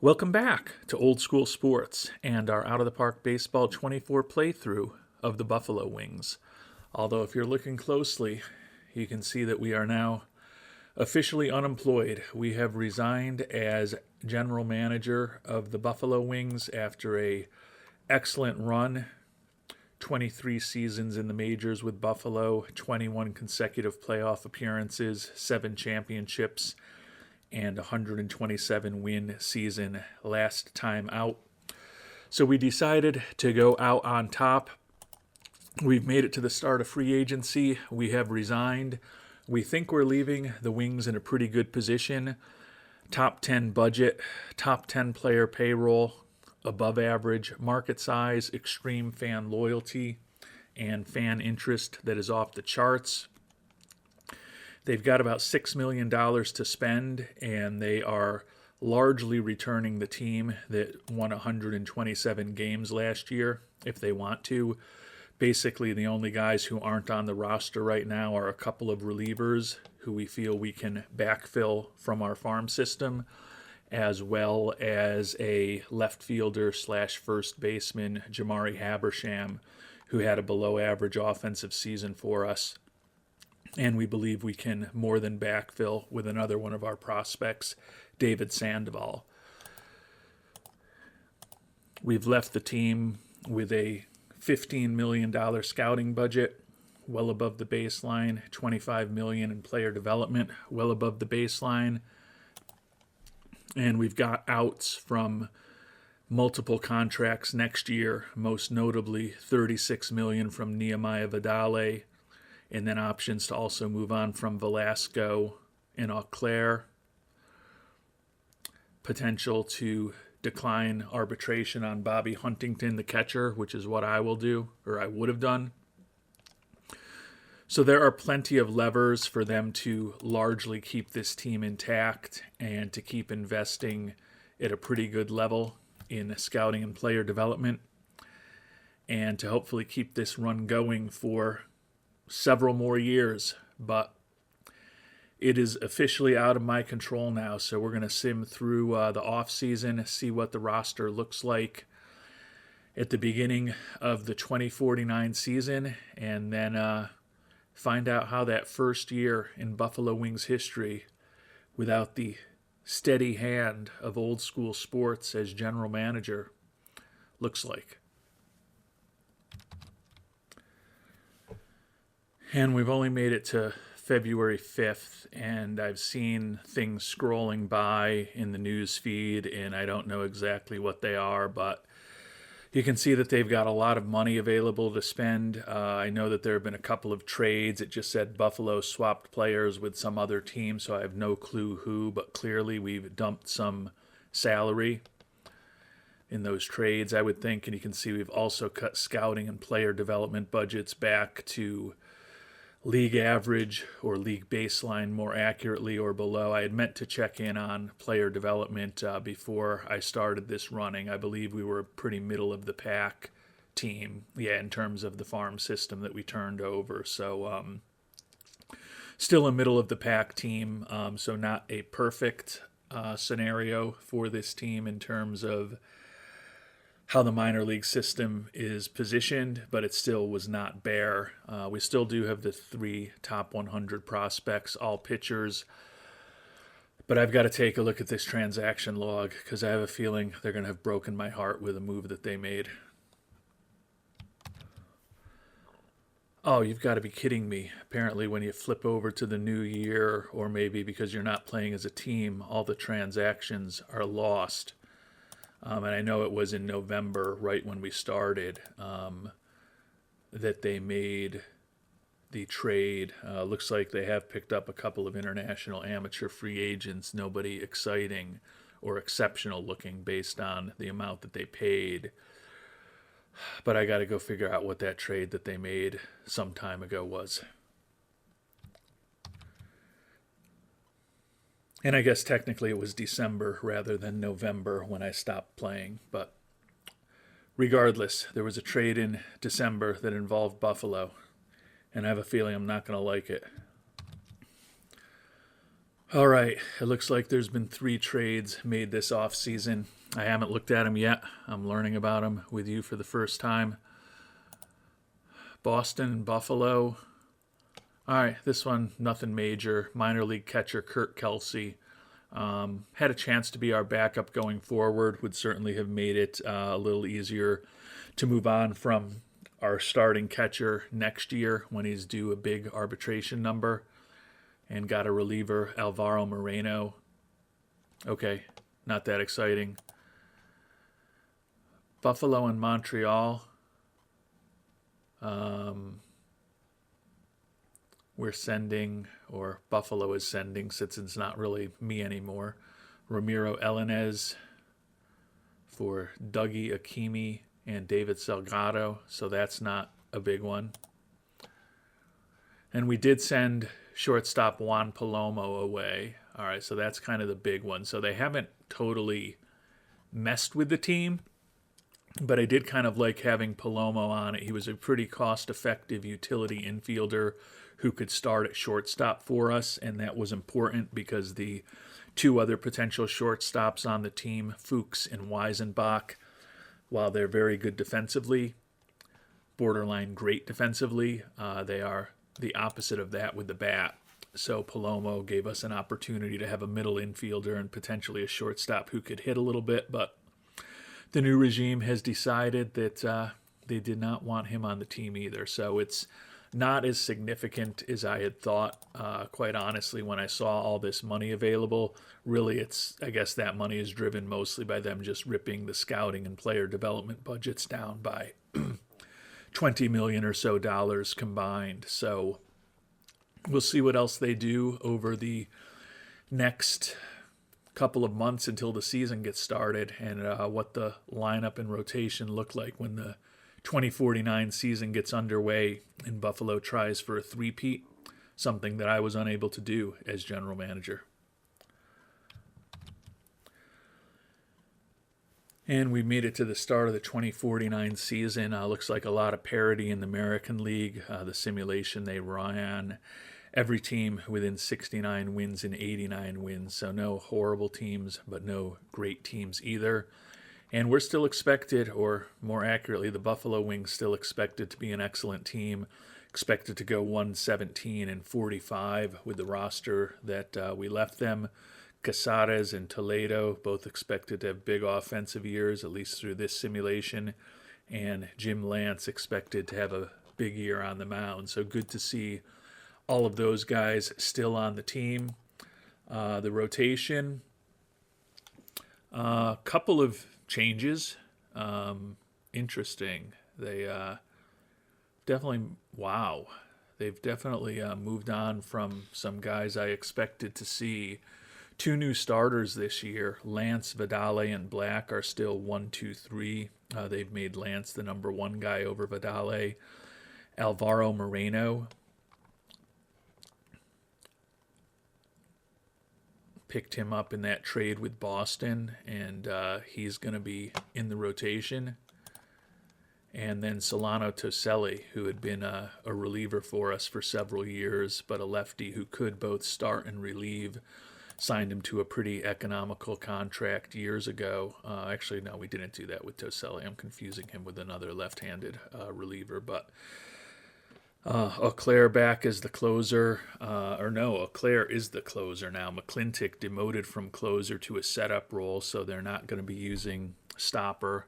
Welcome back to Old School Sports and our Out of the Park Baseball 24 playthrough of the Buffalo Wings. Although, if you're looking closely, you can see that we are now officially unemployed. We have resigned as general manager of the Buffalo Wings after a excellent run. 23 seasons in the majors with Buffalo, 21 consecutive playoff appearances, 7 championships, and 127 win season last time out. So we decided to go out on top. We've made it to the start of free agency. We have resigned. We think we're leaving the Wings in a pretty good position. Top 10 budget, top 10 player payroll, above average market size, extreme fan loyalty, and fan interest that is off the charts. They've got about $6 million to spend, and they are largely returning the team that won 127 games last year if they want to. Basically, the only guys who aren't on the roster right now are a couple of relievers who we feel we can backfill from our farm system, as well as a left fielder slash first baseman, Jamari Habersham, who had a below average offensive season for us. And we believe we can more than backfill with another one of our prospects, David Sandoval. We've left the team with a $15 million scouting budget, well above the baseline, $25 million in player development, well above the baseline. And we've got outs from multiple contracts next year, most notably $36 million from Nehemiah Vidale, and then options to also move on from Velasco and Auclair. Potential to decline arbitration on Bobby Huntington, the catcher, which is what I will do, or I would have done. So there are plenty of levers for them to largely keep this team intact and to keep investing at a pretty good level in scouting and player development, and to hopefully keep this run going for several more years. But it is officially out of my control now, so we're going to sim through the off season, see what the roster looks like at the beginning of the 2049 season, and then find out how that first year in Buffalo Wings history, without the steady hand of Old School Sports as general manager, looks like. And we've only made it to February 5th, and I've seen things scrolling by in the news feed, and I don't know exactly what they are, but you can see that they've got a lot of money available to spend. I know that there have been a couple of trades. It just said Buffalo swapped players with some other team, so I have no clue who, but clearly we've dumped some salary in those trades, I would think. And you can see we've also cut scouting and player development budgets back to league average or league baseline more accurately or below. I had meant to check in on player development before I started this running. I believe we were a pretty middle of the pack team, in terms of the farm system that we turned over. So still a middle of the pack team, so not a perfect scenario for this team in terms of how the minor league system is positioned, but it still was not bare. We still do have the 3 top 100 prospects, all pitchers. But I've got to take a look at this transaction log because I have a feeling they're going to have broken my heart with a move that they made. Oh, you've got to be kidding me. Apparently when you flip over to the new year, or maybe because you're not playing as a team, all the transactions are lost. And I know it was in November, right when we started, that they made the trade. Looks like they have picked up a couple of international amateur free agents, nobody exciting or exceptional looking based on the amount that they paid. But I got to go figure out what that trade that they made some time ago was. And I guess technically it was December rather than November when I stopped playing. But regardless, there was a trade in December that involved Buffalo. And I have a feeling I'm not going to like it. All right, it looks like there's been 3 trades made this offseason. I haven't looked at them yet. I'm learning about them with you for the first time. Boston and Buffalo. All right, this one, nothing major. Minor league catcher Kurt Kelsey had a chance to be our backup going forward, would certainly have made it a little easier to move on from our starting catcher next year when he's due a big arbitration number, and got a reliever, Alvaro Moreno. Okay, not that exciting. Buffalo and Montreal. We're sending, or Buffalo is sending, since it's not really me anymore, Ramiro Elenez for Dougie Akimi and David Salgado, so that's not a big one. And we did send shortstop Juan Palomo away. All right, so that's kind of the big one. So they haven't totally messed with the team, but I did kind of like having Palomo on it. He was a pretty cost-effective utility infielder who could start at shortstop for us, and that was important because the 2 other potential shortstops on the team, Fuchs and Weisenbach, while they're very good defensively, borderline great defensively, they are the opposite of that with the bat. So Palomo gave us an opportunity to have a middle infielder and potentially a shortstop who could hit a little bit, but the new regime has decided that they did not want him on the team either. So it's not as significant as I had thought, quite honestly, when I saw all this money available. Really, I guess that money is driven mostly by them just ripping the scouting and player development budgets down by $20 million or so combined. So we'll see what else they do over the next couple of months until the season gets started, and what the lineup and rotation look like when the 2049 season gets underway and Buffalo tries for a three-peat, something that I was unable to do as general manager. And we made it to the start of the 2049 season. Looks like a lot of parity in the American League. The simulation they ran, every team within 69 wins and 89 wins. So no horrible teams, but no great teams either. And we're still expected, or more accurately, the Buffalo Wings still expected to be an excellent team. Expected to go 117-45 with the roster that we left them. Casares and Toledo both expected to have big offensive years, at least through this simulation. And Jim Lance expected to have a big year on the mound. So good to see all of those guys still on the team. The rotation, a couple of changes. Interesting. They definitely, wow. They've definitely moved on from some guys I expected to see. 2 new starters this year. Lance, Vidale, and Black are still 1, 2, 3. They've made Lance the number 1 guy over Vidale. Alvaro Moreno picked him up in that trade with Boston, and he's going to be in the rotation. And then Solano Toselli, who had been a reliever for us for several years, but a lefty who could both start and relieve, signed him to a pretty economical contract years ago. Actually, no, we didn't do that with Toselli. I'm confusing him with another left-handed reliever, but Auclair back as the closer. Auclair is the closer now. McClintock demoted from closer to a setup role, so they're not going to be using stopper.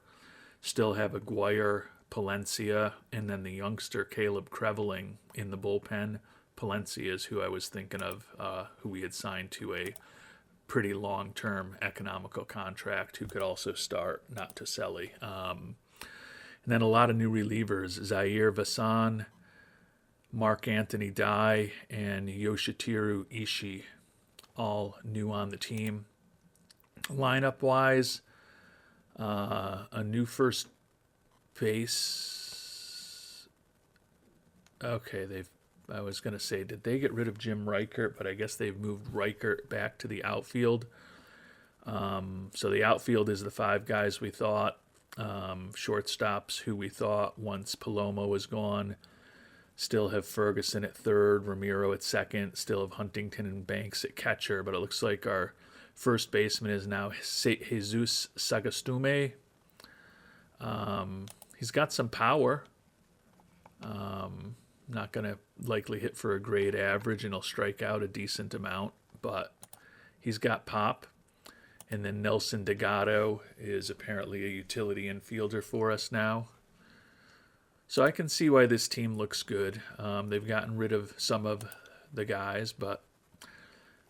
Still have Aguirre, Palencia, and then the youngster Caleb Creveling in the bullpen. Palencia is who I was thinking of, who we had signed to a pretty long-term economical contract, who could also start, not Toselli. And then a lot of new relievers. Zaire Vassan, Mark Anthony Dye, and Yoshiteru Ishii, all new on the team. Lineup-wise, a new first base. Okay, I was going to say, did they get rid of Jim Reichert? But I guess they've moved Reichert back to the outfield. So the outfield is the 5 guys we thought. Shortstops who we thought once Palomo was gone. Still have Ferguson at third, Ramiro at second. Still have Huntington and Banks at catcher. But it looks like our first baseman is now Jesus Sagastume. He's got some power. Not going to likely hit for a grade average, and he'll strike out a decent amount. But he's got pop. And then Nelson Delgado is apparently a utility infielder for us now. So I can see why this team looks good. They've gotten rid of some of the guys, but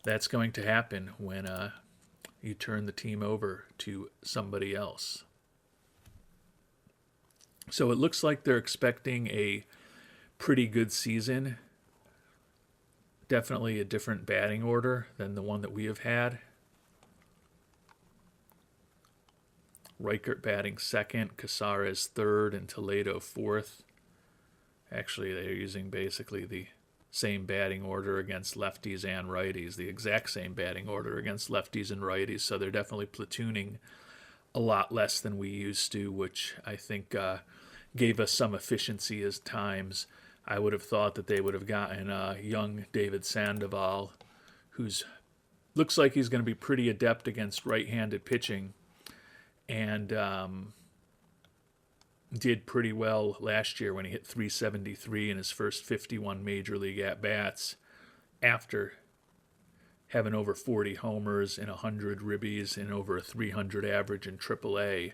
that's going to happen when you turn the team over to somebody else. So it looks like they're expecting a pretty good season. Definitely a different batting order than the one that we have had. Reichert batting second, Casares third, and Toledo fourth. Actually, they're using basically the same batting order against lefties and righties, the exact same batting order against lefties and righties, so they're definitely platooning a lot less than we used to, which I think gave us some efficiency as times. I would have thought that they would have gotten young David Sandoval, who's looks like he's going to be pretty adept against right-handed pitching, and did pretty well last year when he hit 373 in his first 51 major league at-bats after having over 40 homers and 100 ribbies and over a 300 average in AAA.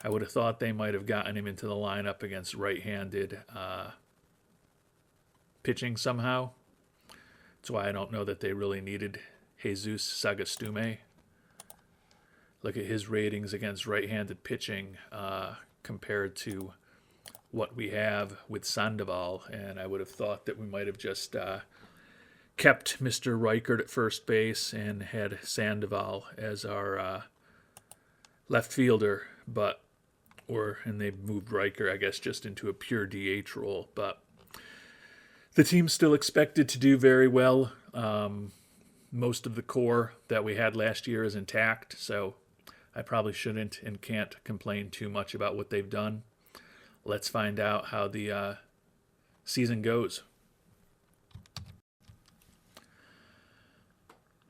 I would have thought they might have gotten him into the lineup against right-handed pitching somehow. That's why I don't know that they really needed Jesus Sagastume. Look at his ratings against right-handed pitching compared to what we have with Sandoval, and I would have thought that we might have just kept Mr. Reichert at first base and had Sandoval as our left fielder, and they moved Reichert, I guess, just into a pure DH role. But the team's still expected to do very well. Most of the core that we had last year is intact, so I probably shouldn't and can't complain too much about what they've done. Let's find out how the season goes.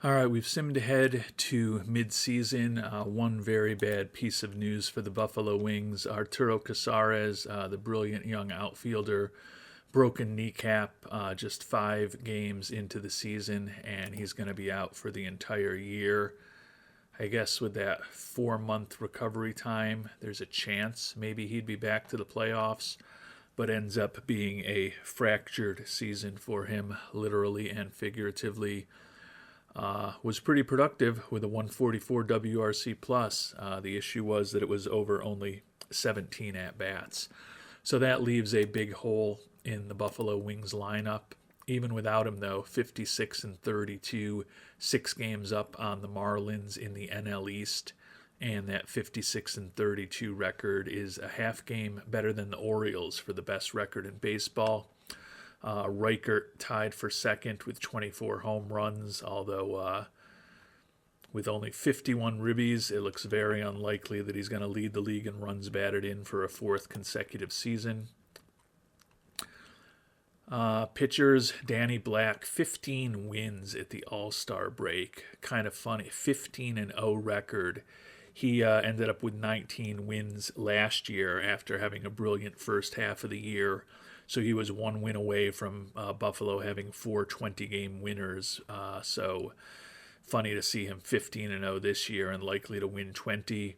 All right, we've simmed ahead to mid-season. One very bad piece of news for the Buffalo Wings. Arturo Casares, the brilliant young outfielder, broken kneecap just 5 games into the season, and he's going to be out for the entire year. I guess with that 4-month recovery time, there's a chance maybe he'd be back to the playoffs, but ends up being a fractured season for him, literally and figuratively. Was pretty productive with a 144 WRC plus. The issue was that it was over only 17 at-bats. So that leaves a big hole in the Buffalo Wings lineup. Even without him, though, 56-32, 6 games up on the Marlins in the NL East, and that 56-32 record is a half game better than the Orioles for the best record in baseball. Reichert tied for second with 24 home runs, although with only 51 ribbies, it looks very unlikely that he's going to lead the league in runs batted in for a 4th consecutive season. Pitchers, Danny Black, 15 wins at the All-Star break. Kind of funny, 15-0 record. He ended up with 19 wins last year after having a brilliant first half of the year. So he was 1 win away from Buffalo having 4 20-game winners. So funny to see him 15-0 this year and likely to win 20.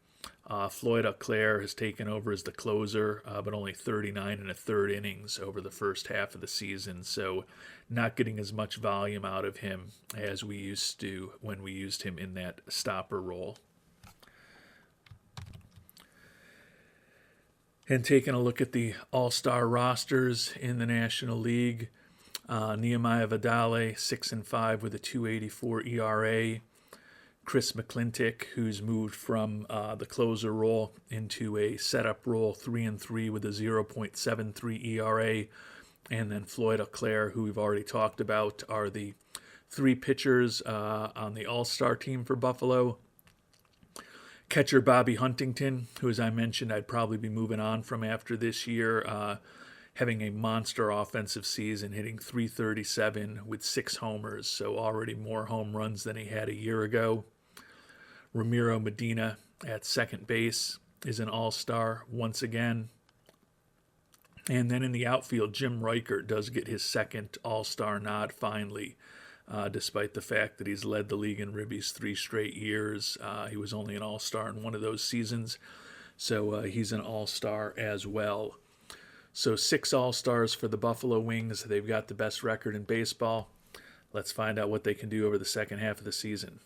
Floyd Auclair has taken over as the closer, but only 39 1/3 innings over the first half of the season, so not getting as much volume out of him as we used to when we used him in that stopper role. And taking a look at the all-star rosters in the National League, Nehemiah Vidale, 6-5 with a 2.84 ERA. Chris McClintock, who's moved from the closer role into a setup role, 3-3 with a 0.73 ERA. And then Floyd Auclair, who we've already talked about, are the 3 pitchers on the all-star team for Buffalo. Catcher Bobby Huntington, who, as I mentioned, I'd probably be moving on from after this year, having a monster offensive season, hitting .337 with 6 homers, so already more home runs than he had a year ago. Ramiro Medina at second base is an all-star once again. And then in the outfield, Jim Reichert does get his second all-star nod finally, despite the fact that he's led the league in ribbies 3 straight years. He was only an all-star in one of those seasons, so he's an all-star as well. So 6 all-stars for the Buffalo Wings. They've got the best record in baseball. Let's find out what they can do over the second half of the season.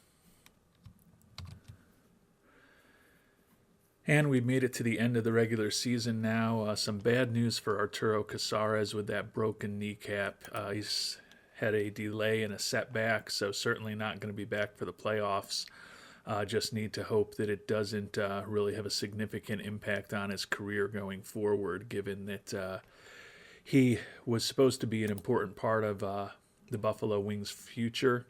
And we've made it to the end of the regular season now. Some bad news for Arturo Casares with that broken kneecap. He's had a delay and a setback, so certainly not going to be back for the playoffs. Just need to hope that it doesn't really have a significant impact on his career going forward, given that he was supposed to be an important part of the Buffalo Wings' future.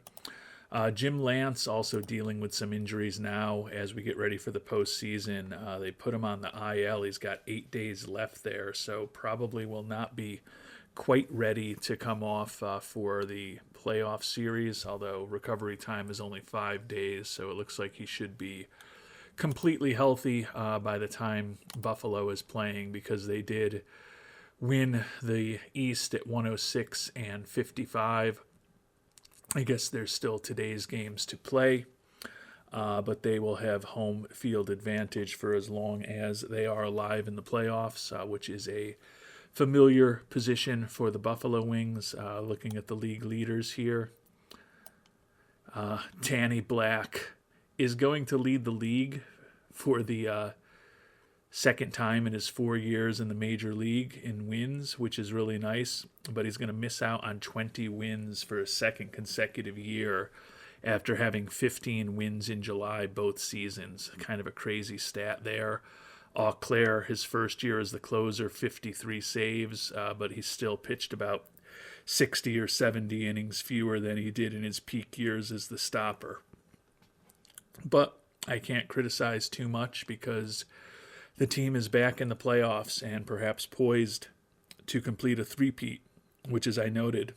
Jim Lance also dealing with some injuries now as we get ready for the postseason. They put him on the IL. He's got 8 days left there, so probably will not be quite ready to come off for the playoff series, although recovery time is only 5 days, so it looks like he should be completely healthy by the time Buffalo is playing, because they did win the East at 106-55. I guess there's still today's games to play, but they will have home field advantage for as long as they are alive in the playoffs, which is a familiar position for the Buffalo Wings. Looking at the league leaders here, Danny Black is going to lead the league for the second time in his 4 years in the major league in wins, which is really nice, but he's going to miss out on 20 wins for a second consecutive year after having 15 wins in July both seasons. Kind of a crazy stat there. Eau Claire, his first year as the closer, 53 saves, but he still pitched about 60 or 70 innings fewer than he did in his peak years as the stopper. But I can't criticize too much, because the team is back in the playoffs and perhaps poised to complete a three-peat, which, as I noted,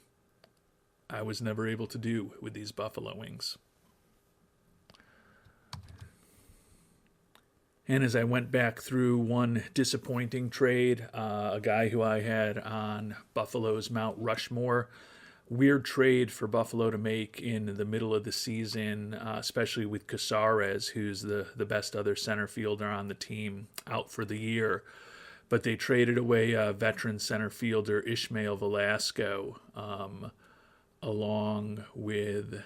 I was never able to do with these Buffalo Wings. And as I went back through one disappointing trade, a guy who I had on Buffalo's Mount Rushmore, weird trade for Buffalo to make in the middle of the season, especially with Casares, who's the best other center fielder on the team, out for the year. But they traded away veteran center fielder Ishmael Velasco, along with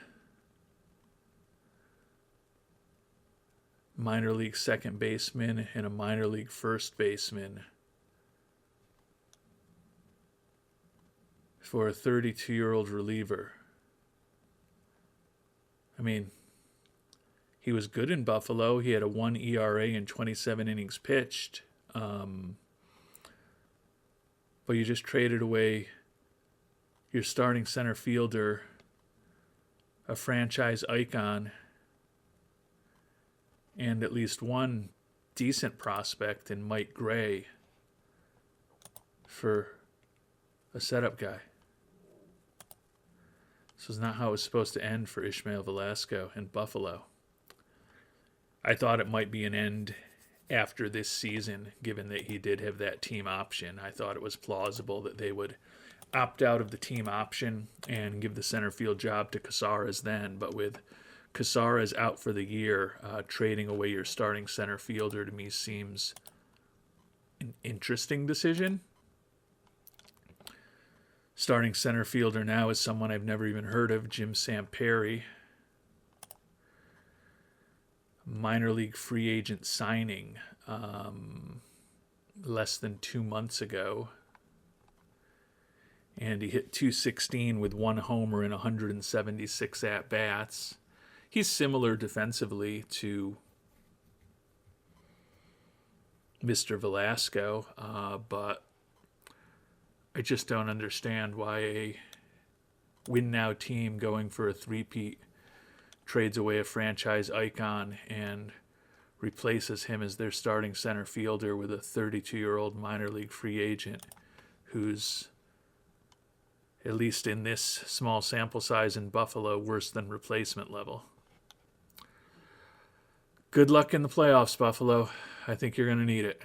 minor league second baseman and a minor league first baseman, for a 32-year-old reliever. I mean, he was good in Buffalo. He had a 1 ERA and 27 innings pitched. But you just traded away your starting center fielder, a franchise icon, and at least one decent prospect in Mike Gray for a setup guy. This was not how it was supposed to end for Ishmael Velasco in Buffalo. I thought it might be an end after this season, given that he did have that team option. I thought it was plausible that they would opt out of the team option and give the center field job to Casares then. But with Casares out for the year, trading away your starting center fielder to me seems an interesting decision. Starting center fielder now is someone I've never even heard of, Jim Samperi. Minor league free agent signing less than 2 months ago. And he hit .216 with 1 homer and 176 at-bats. He's similar defensively to Mr. Velasco, but I just don't understand why a win-now team going for a three-peat trades away a franchise icon and replaces him as their starting center fielder with a 32-year-old minor league free agent who's, at least in this small sample size in Buffalo, worse than replacement level. Good luck in the playoffs, Buffalo. I think you're going to need it.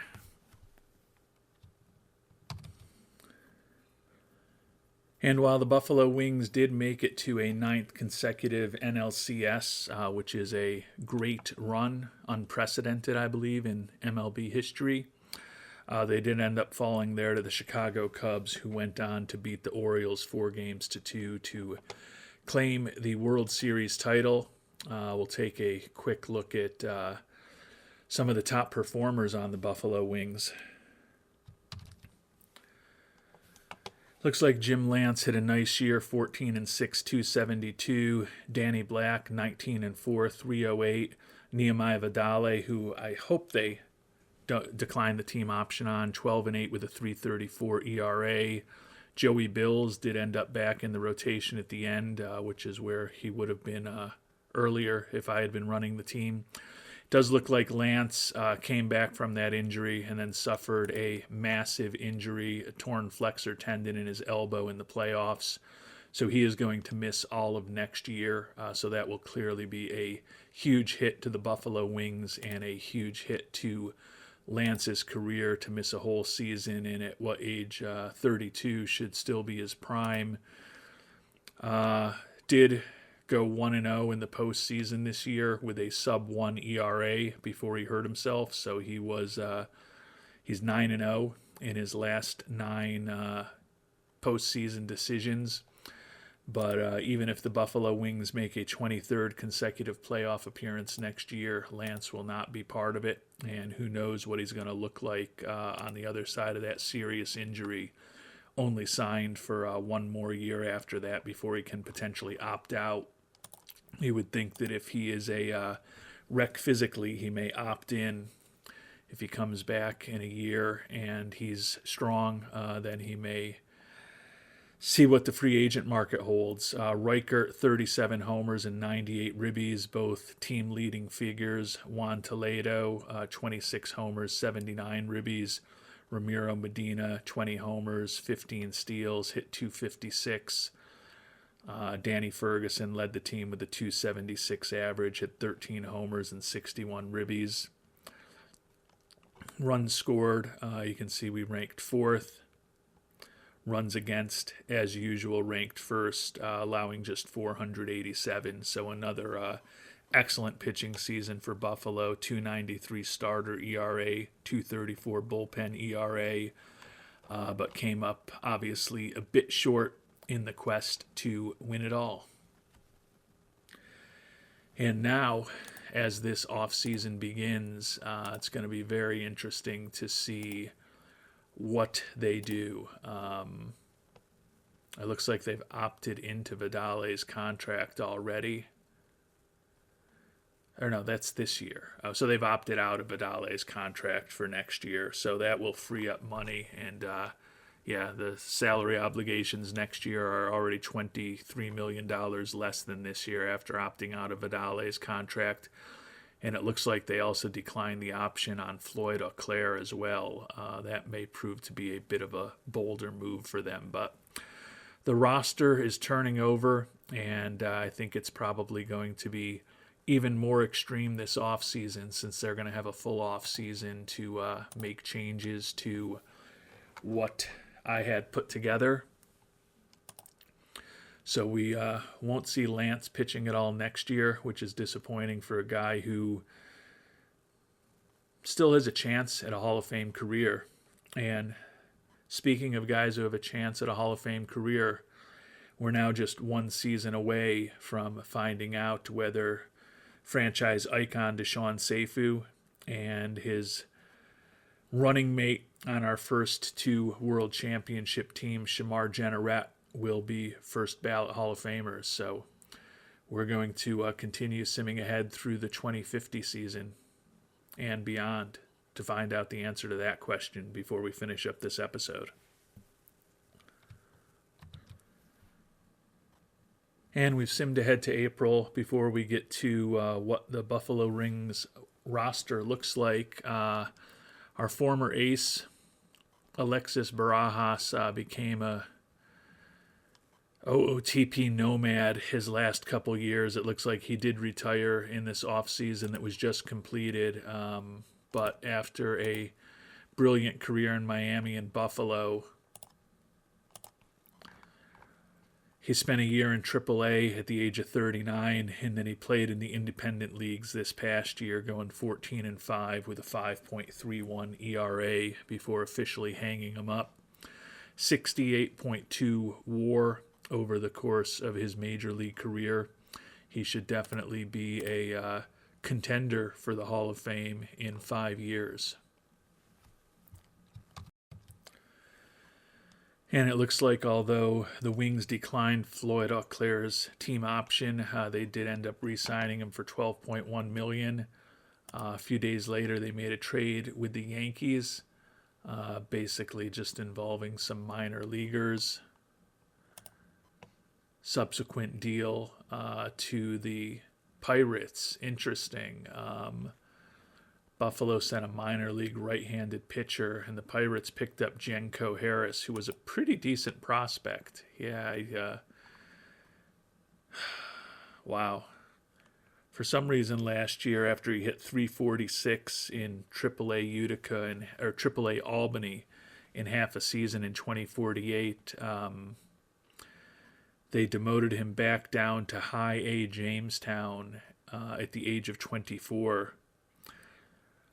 And while the Buffalo Wings did make it to a 9th consecutive NLCS, which is a great run, unprecedented, I believe, in MLB history, they did end up falling there to the Chicago Cubs, who went on to beat the Orioles 4-2 to claim the World Series title. We'll take a quick look at some of the top performers on the Buffalo Wings. Looks like Jim Lance hit a nice year, 14-6, 272. Danny Black, 19-4, 308. Nehemiah Vidale, who I hope they declined the team option on, 12-8 with a 3.34 ERA. Joey Bills did end up back in the rotation at the end, which is where he would have been earlier if I had been running the team. Does look like Lance came back from that injury and then suffered a massive injury, a torn flexor tendon in his elbow in the playoffs. So he is going to miss all of next year. So that will clearly be a huge hit to the Buffalo Wings and a huge hit to Lance's career to miss a whole season, and at what age, 32, should still be his prime. Did go 1-0 in the postseason this year with a sub-1 ERA before he hurt himself. So he's 9-0 in his last 9 postseason decisions. But even if the Buffalo Wings make a 23rd consecutive playoff appearance next year, Lance will not be part of it. And who knows what he's going to look like on the other side of that serious injury. Only signed for 1 more year after that before he can potentially opt out. You would think that if he is a wreck physically, he may opt in. If he comes back in a year and he's strong, then he may see what the free agent market holds. Reichert, 37 homers and 98 ribbies, both team leading figures. Juan Toledo, 26 homers, 79 ribbies. Ramiro Medina, 20 homers, 15 steals, hit 256. Danny Ferguson led the team with a 276 average, hit 13 homers and 61 ribbies. Runs scored, you can see we ranked 4th. Runs against, as usual, ranked 1st, allowing just 487. So another excellent pitching season for Buffalo. 2.93 starter ERA, 2.34 bullpen ERA, but came up obviously a bit short in the quest to win it all. And now, as this offseason begins, it's going to be very interesting to see what they do. It looks like they've opted into Vidale's contract already. Or no, that's this year. So they've opted out of Vidale's contract for next year. So that will free up money. And the salary obligations next year are already $23 million less than this year after opting out of Vidale's contract. And it looks like they also declined the option on Floyd Auclair as well. That may prove to be a bit of a bolder move for them. But the roster is turning over, and I think it's probably going to be even more extreme this offseason, since they're going to have a full offseason to make changes to what I had put together. So we won't see Lance pitching at all next year, which is disappointing for a guy who still has a chance at a Hall of Fame career. And speaking of guys who have a chance at a Hall of Fame career, we're now just 1 season away from finding out whether franchise icon Dashawn Seifu and his running mate on our first 2 World Championship teams, Shamar Jenneret, will be first ballot Hall of Famers. So we're going to continue simming ahead through the 2050 season and beyond to find out the answer to that question before we finish up this episode. And we've simmed ahead to April before we get to what the Buffalo Wings roster looks like. Our former ace Alexis Barajas became a OOTP nomad his last couple years. It looks like he did retire in this offseason that was just completed. But after a brilliant career in Miami and Buffalo, he spent a year in AAA at the age of 39, and then he played in the independent leagues this past year, going 14-5 with a 5.31 ERA before officially hanging him up. 68.2 WAR over the course of his major league career. He should definitely be a contender for the Hall of Fame in 5 years. And it looks like although the Wings declined Floyd Auclair's team option, they did end up re-signing him for $12.1 million. A few days later, they made a trade with the Yankees, basically just involving some minor leaguers. Subsequent deal to the Pirates, interesting. Buffalo sent a minor league right-handed pitcher, and the Pirates picked up Jenko Harris, who was a pretty decent prospect. Wow. For some reason last year, after he hit 346 in AAA Utica or AAA Albany in half a season in 2048, they demoted him back down to High A Jamestown at the age of 24.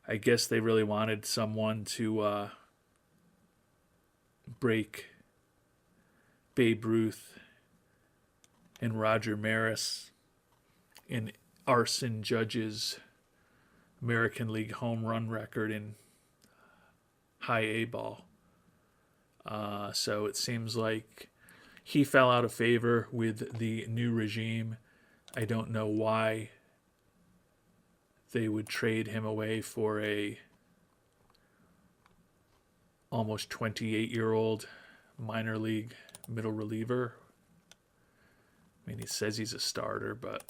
I guess they really wanted someone to break Babe Ruth and Roger Maris in Arson Judge's American League home run record in High A ball. So it seems like he fell out of favor with the new regime. I don't know why they would trade him away for a almost 28-year-old minor league middle reliever. I mean, he says he's a starter, but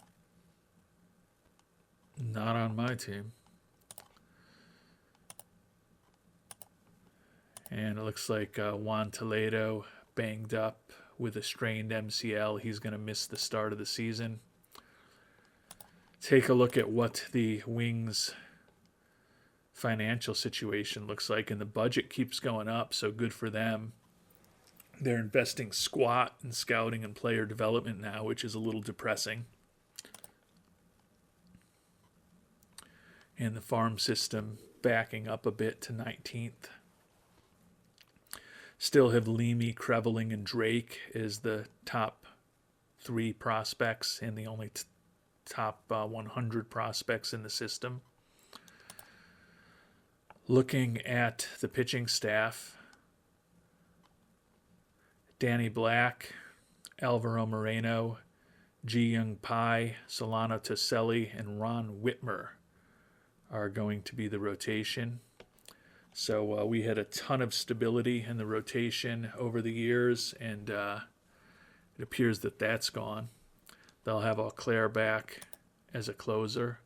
not on my team. And it looks like Juan Toledo banged up with a strained MCL. He's going to miss the start of the season. Take a look at what the Wings' financial situation looks like, and the budget keeps going up, so good for them. They're investing squat in scouting and player development now, which is a little depressing. And the farm system backing up a bit to 19th. Still have Leamy, Creveling, and Drake as the top 3 prospects and the only top 100 prospects in the system. Looking at the pitching staff, Danny Black, Alvaro Moreno, Ji Young Pai, Solano Toselli, and Ron Whitmer are going to be the rotation. So we had a ton of stability in the rotation over the years, and it appears that that's gone. They'll have Auclair back as a closer,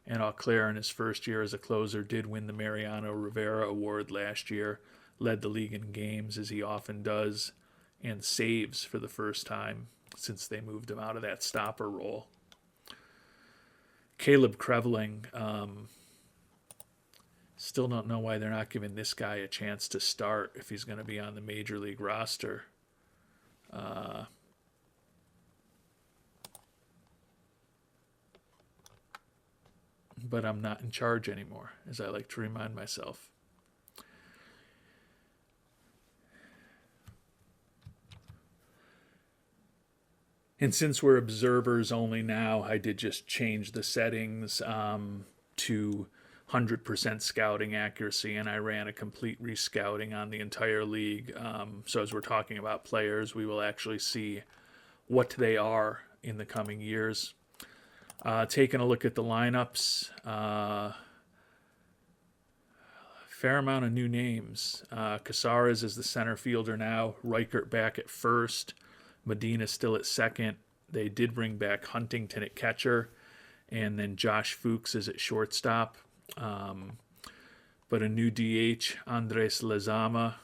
and Auclair in his first year as a closer did win the Mariano Rivera Award last year, led the league in games as he often does, and saves for the first time since they moved him out of that stopper role. Caleb Creveling, still don't know why they're not giving this guy a chance to start if he's going to be on the major league roster. But I'm not in charge anymore, as I like to remind myself. And since we're observers only now, I did just change the settings to 100% scouting accuracy, and I ran a complete rescouting on the entire league. So as we're talking about players, we will actually see what they are in the coming years. Taking a look at the lineups, fair amount of new names. Casares is the center fielder now, Reichert back at first, Medina still at second. They did bring back Huntington at catcher, and then Josh Fuchs is at shortstop. But a new DH, Andres Lezama,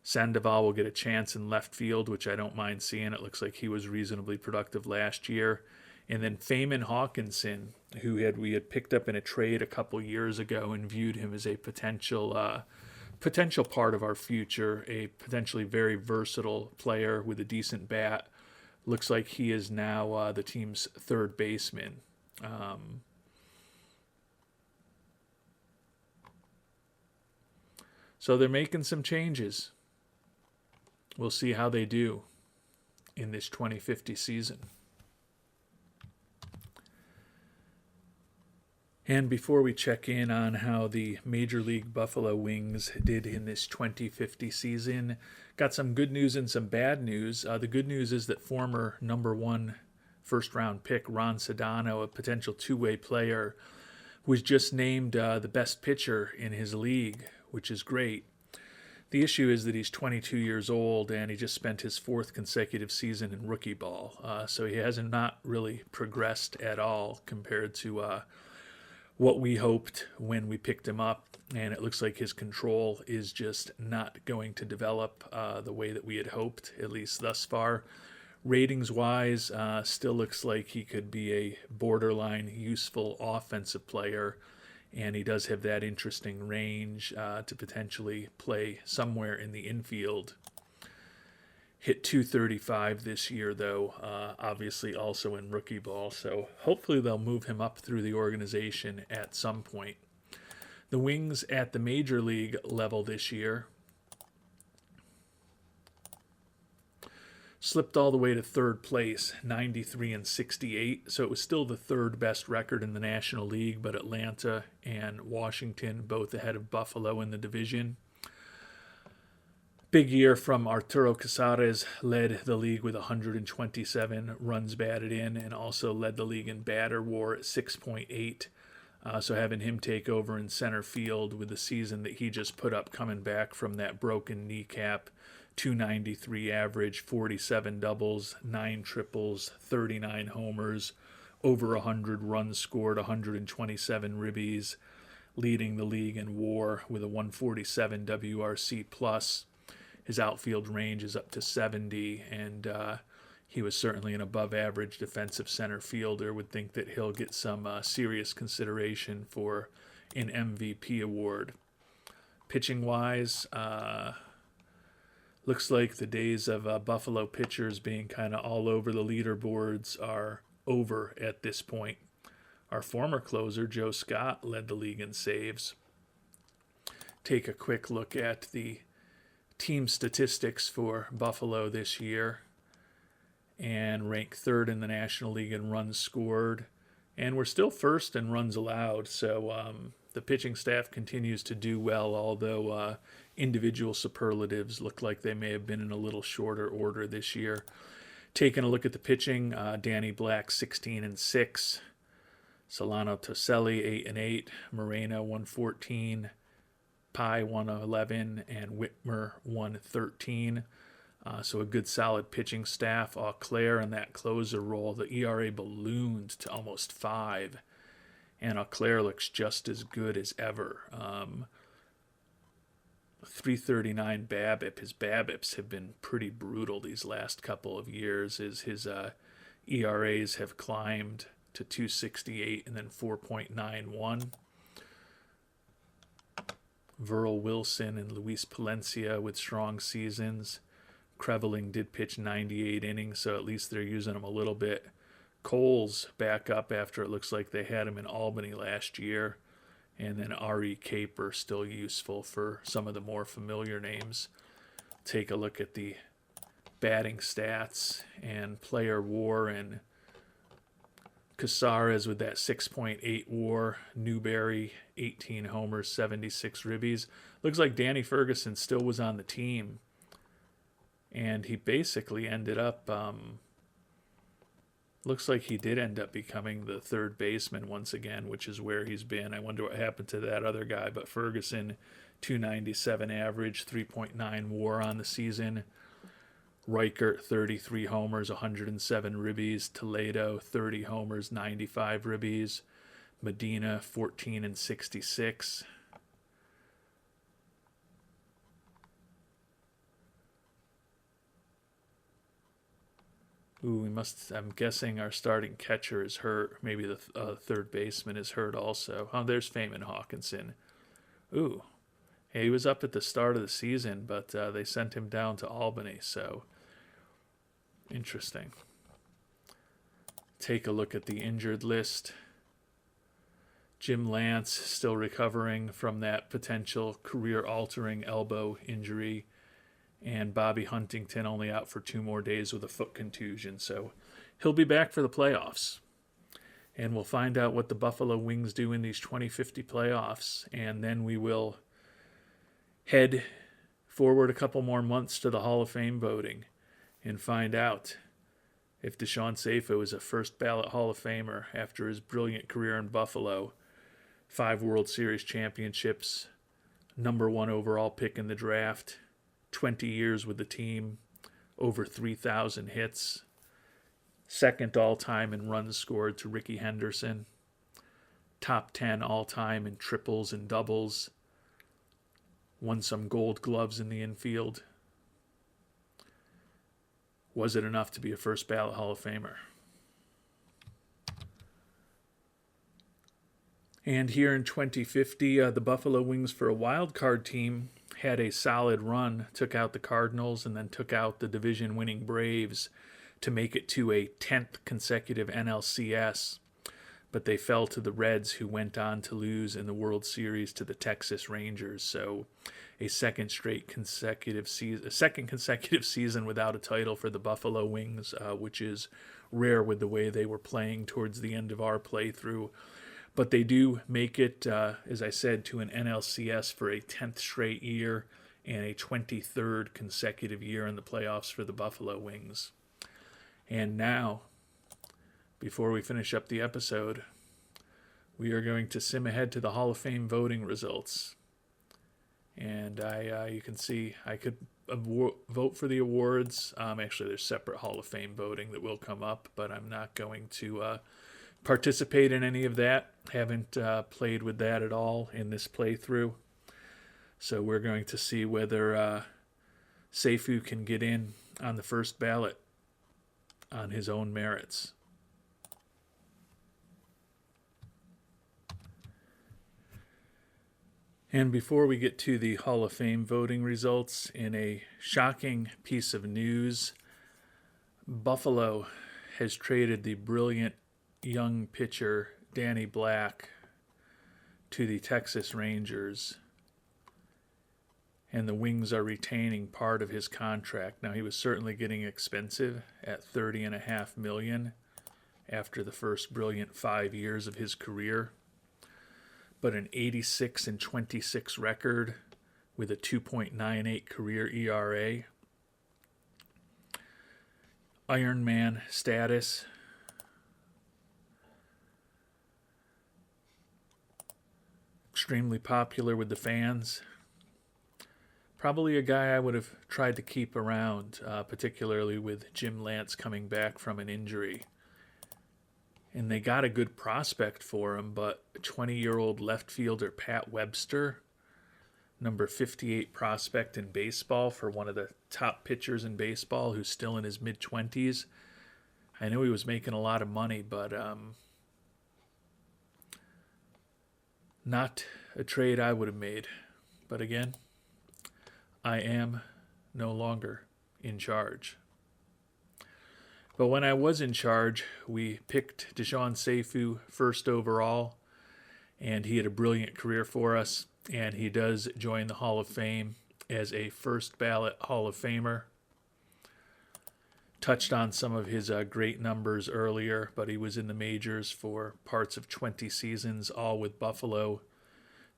Sandoval will get a chance in left field, which I don't mind seeing. It looks like he was reasonably productive last year. And then Feynman Hawkinson, who we had picked up in a trade a couple years ago and viewed him as a potential part of our future, a potentially very versatile player with a decent bat. Looks like he is now the team's third baseman. So they're making some changes. We'll see how they do in this 2050 season. And before we check in on how the Major League Buffalo Wings did in this 2050 season, got some good news and some bad news. The good news is that former number 1 first-round pick Ron Sedano, a potential two-way player, was just named the best pitcher in his league, which is great. The issue is that he's 22 years old and he just spent his 4th consecutive season in rookie ball. So he hasn't not really progressed at all compared to what we hoped when we picked him up. And it looks like his control is just not going to develop the way that we had hoped, at least thus far. Ratings-wise, still looks like he could be a borderline useful offensive player. And he does have that interesting range to potentially play somewhere in the infield. Hit .235 this year, though, obviously also in rookie ball. So hopefully they'll move him up through the organization at some point. The Wings at the major league level this year slipped all the way to third place, 93-68. So it was still the third best record in the National League, but Atlanta and Washington both ahead of Buffalo in the division. Big year from Arturo Casares, led the league with 127 runs batted in and also led the league in batter WAR at 6.8. So having him take over in center field with the season that he just put up coming back from that broken kneecap, 293 average, 47 doubles, 9 triples, 39 homers, over 100 runs scored, 127 ribbies, leading the league in WAR with a 147 WRC plus. His outfield range is up to 70, and he was certainly an above-average defensive center fielder. Would think that he'll get some serious consideration for an MVP award. Pitching-wise, looks like the days of Buffalo pitchers being kind of all over the leaderboards are over at this point. Our former closer, Joe Scott, led the league in saves. Take a quick look at the team statistics for Buffalo this year and rank third in the National League in runs scored. And we're still first in runs allowed, so the pitching staff continues to do well, although individual superlatives look like they may have been in a little shorter order this year. Taking a look at the pitching, Danny Black 16-6, Solano Toselli 8-8, Moreno 114, Pye 111, and Whitmer 113. So a good solid pitching staff. Auclair in that closer role, the ERA ballooned to almost 5, and Auclair looks just as good as ever. 339 BABIP. His BABIPs have been pretty brutal these last couple of years. His ERAs have climbed to 268 and then 4.91. Verl Wilson and Luis Palencia with strong seasons. Creveling did pitch 98 innings, so at least they're using him a little bit. Cole's back up after it looks like they had him in Albany last year. And then R.E. Caper still useful for some of the more familiar names. Take a look at the batting stats and player WAR, and Casares with that 6.8 WAR, Newberry 18 homers, 76 ribbies. Looks like Danny Ferguson still was on the team, and he basically ended up looks like he did end up becoming the third baseman once again, which is where he's been. I wonder what happened to that other guy, but Ferguson 297 average, 3.9 WAR on the season. Reichert, 33 homers, 107 ribbies. Toledo, 30 homers, 95 ribbies. Medina, 14-66. Ooh, I'm guessing our starting catcher is hurt. Maybe the third baseman is hurt also. Oh, there's Feynman Hawkinson. Ooh, yeah, he was up at the start of the season, but they sent him down to Albany, so interesting. Take a look at the injured list. Jim Lance still recovering from that potential career-altering elbow injury, and Bobby Huntington only out for 2 more days with a foot contusion, so he'll be back for the playoffs. And we'll find out what the Buffalo Wings do in these 2050 playoffs, and then we will head forward a couple more months to the Hall of Fame voting and find out if Dashawn Seifu is a first ballot Hall of Famer after his brilliant career in Buffalo. 5 World Series championships, #1 overall pick in the draft, 20 years with the team, over 3,000 hits, second all-time in runs scored to Rickey Henderson, top 10 all-time in triples and doubles, won some gold gloves in the infield. Was it enough to be a first ballot Hall of Famer? And here in 2050, the Buffalo Wings, for a wild card team, had a solid run, took out the Cardinals and then took out the division-winning Braves to make it to a 10th consecutive NLCS. But they fell to the Reds, who went on to lose in the World Series to the Texas Rangers. So a second consecutive season without a title for the Buffalo Wings, which is rare with the way they were playing towards the end of our playthrough. But they do make it, as I said, to an NLCS for a 10th straight year and a 23rd consecutive year in the playoffs for the Buffalo Wings. And now, before we finish up the episode, we are going to sim ahead to the Hall of Fame voting results. And you can see I could vote for the awards. Actually, there's separate Hall of Fame voting that will come up, but I'm not going to participate in any of that. Haven't played with that at all in this playthrough. So we're going to see whether Seifu can get in on the first ballot on his own merits. And before we get to the Hall of Fame voting results, in a shocking piece of news, Buffalo has traded the brilliant young pitcher Danny Black to the Texas Rangers, and the Wings are retaining part of his contract. Now, he was certainly getting expensive at $30.5 million after the first brilliant 5 years of his career, but an 86-26 record with a 2.98 career ERA, Iron Man status, extremely popular with the fans. Probably a guy I would have tried to keep around, particularly with Jim Lance coming back from an injury. And they got a good prospect for him, but 20-year-old left fielder Pat Webster, number 58 prospect in baseball for one of the top pitchers in baseball, who's still in his mid-20s. I know he was making a lot of money, but not a trade I would have made. But again, I am no longer in charge. But when I was in charge, we picked Dashawn Seifu first overall, and he had a brilliant career for us, and he does join the Hall of Fame as a first ballot Hall of Famer. Touched on some of his great numbers earlier, but he was in the majors for parts of 20 seasons, all with Buffalo.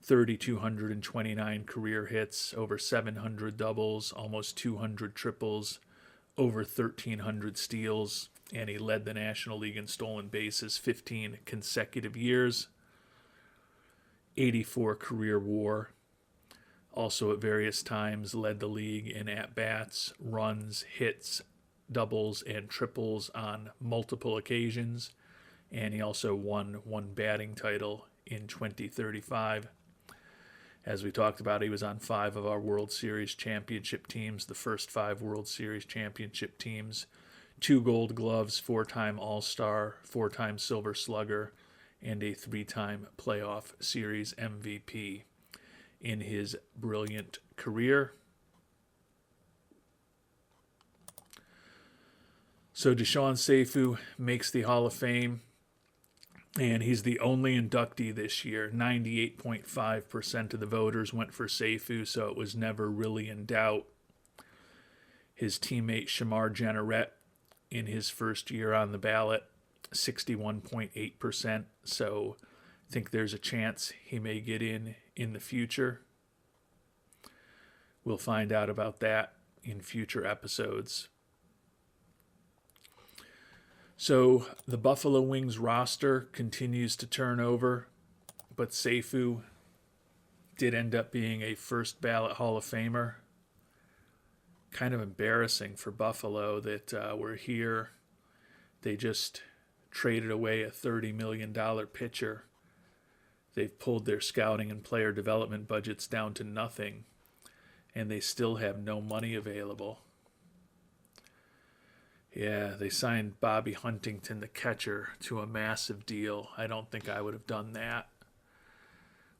3,229 career hits, over 700 doubles, almost 200 triples, over 1,300 steals, and he led the National League in stolen bases 15 consecutive years. 84 career WAR. Also at various times led the league in at-bats, runs, hits, doubles, and triples on multiple occasions. And he also won one batting title in 2035. As we talked about, he was on 5 of our World Series championship teams, the first 5 World Series championship teams 2 Gold Gloves, 4-time All-Star, 4-time Silver Slugger, and a 3-time Playoff Series MVP in his brilliant career. So Dashawn Seifu makes the Hall of Fame, and he's the only inductee this year. 98.5% of the voters went for Seifu, so it was never really in doubt. His teammate Shamar Jenneret, in his first year on the ballot, 61.8%, so I think there's a chance he may get in the future. We'll find out about that in future episodes. So the Buffalo Wings roster continues to turn over, but Seifu did end up being a first ballot Hall of Famer. Kind of embarrassing for Buffalo that we're here. They just traded away a $30 million pitcher. They've pulled their scouting and player development budgets down to nothing, and they still have no money available. Yeah, they signed Bobby Huntington, the catcher, to a massive deal. I don't think I would have done that.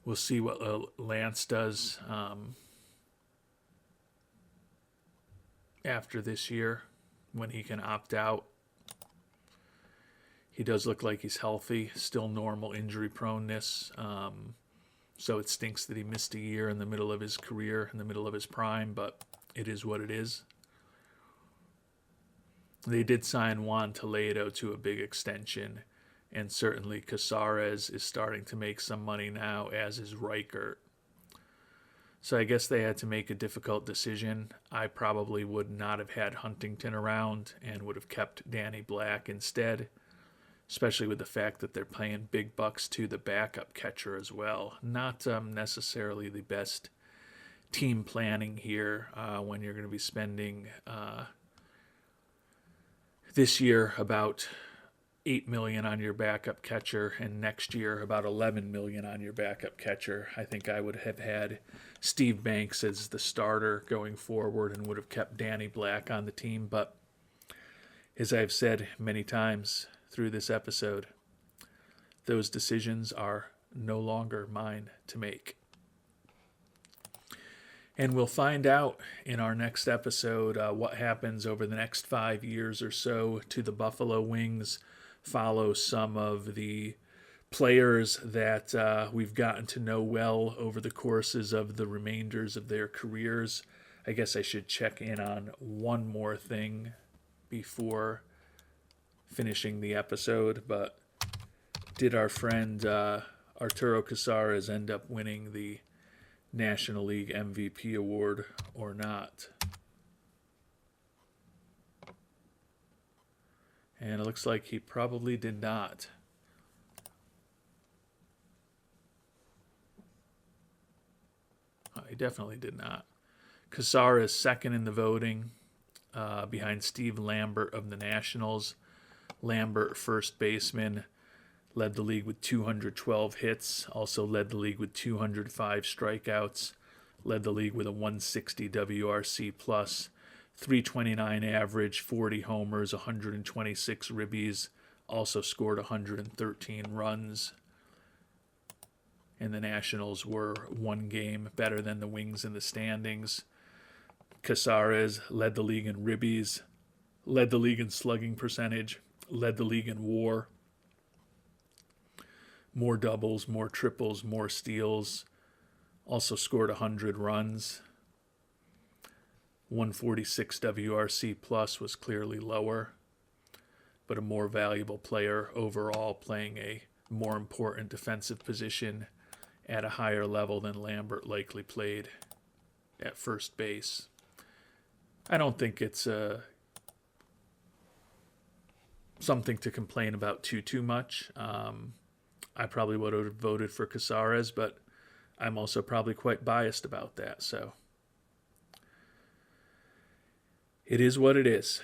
We'll see what Lance does after this year when he can opt out. He does look like he's healthy, still normal injury proneness. So it stinks that he missed a year in the middle of his career, in the middle of his prime, but it is what it is. They did sign Juan Toledo to a big extension, and certainly Casares is starting to make some money now, as is Reichert. So I guess they had to make a difficult decision. I probably would not have had Huntington around and would have kept Danny Black instead, especially with the fact that they're paying big bucks to the backup catcher as well. Not necessarily the best team planning here when you're going to be spending this year about $8 million on your backup catcher, and next year about $11 million on your backup catcher. I think I would have had Steve Banks as the starter going forward and would have kept Danny Black on the team. But as I've said many times through this episode, those decisions are no longer mine to make. And we'll find out in our next episode what happens over the next 5 years or so to the Buffalo Wings. Follow some of the players that we've gotten to know well over the courses of the remainders of their careers. I guess I should check in on one more thing before finishing the episode, but did our friend Arturo Casares end up winning the National League MVP award or not? And it looks like he probably did not. He definitely did not. Casares second in the voting, behind Steve Lambert of the Nationals. Lambert, first baseman, led the league with 212 hits, also led the league with 205 strikeouts, led the league with a 160 WRC plus, 329 average, 40 homers, 126 ribbies, also scored 113 runs. And the Nationals were one game better than the Wings in the standings. Casares led the league in ribbies, led the league in slugging percentage, led the league in WAR. More doubles, more triples, more steals. Also scored 100 runs. 146 WRC plus was clearly lower, but a more valuable player overall, playing a more important defensive position at a higher level than Lambert likely played at first base. I don't think it's something to complain about too much. I probably would have voted for Casares, but I'm also probably quite biased about that. So it is what it is.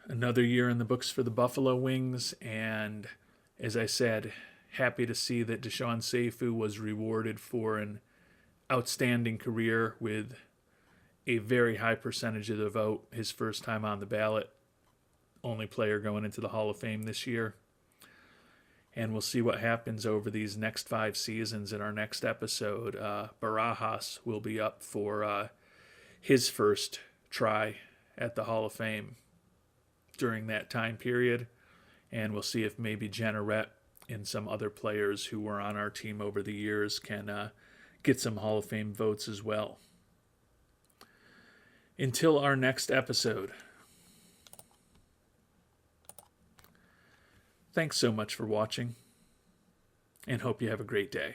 Another year in the books for the Buffalo Wings, and as I said, happy to see that Dashawn Seifu was rewarded for an outstanding career with a very high percentage of the vote his first time on the ballot. only player going into the Hall of Fame this year. And we'll see what happens over these next 5 seasons. In our next episode, Barajas will be up for his first try at the Hall of Fame during that time period. And we'll see if maybe Jenneret and some other players who were on our team over the years can get some Hall of Fame votes as well. Until our next episode, thanks so much for watching, and hope you have a great day.